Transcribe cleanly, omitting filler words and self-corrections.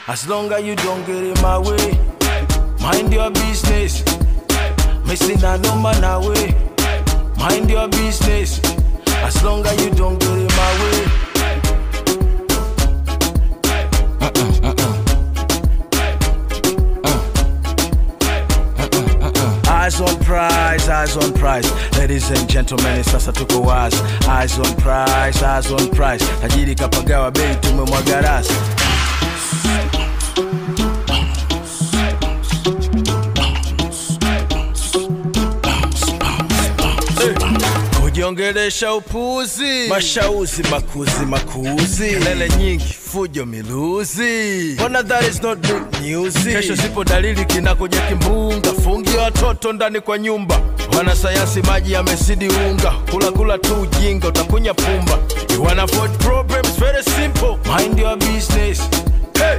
As long as you don't get in my way, mind your business. Missing a number now way, mind your business. As long as you don't get in my way. Eyes on prize, eyes on prize. Ladies and gentlemen, sasa tuko wazi. Eyes on prize, eyes on prize. Tajiri kapagawa bei tumemwaga rasi. Kujiongelesha upuzi, mashauzi makuzi makuzi, lele nyingi fujo miluzi. Bona that is not big news. Kesho sipo dalili kinakuja kimbunga. Fungi watoto ndani kwa nyumba. Wanasayansi maji yamesidi unga. Kula tu ujinga utakunya pumba. You wanna avoid problems, very simple. Mind your business. Hey.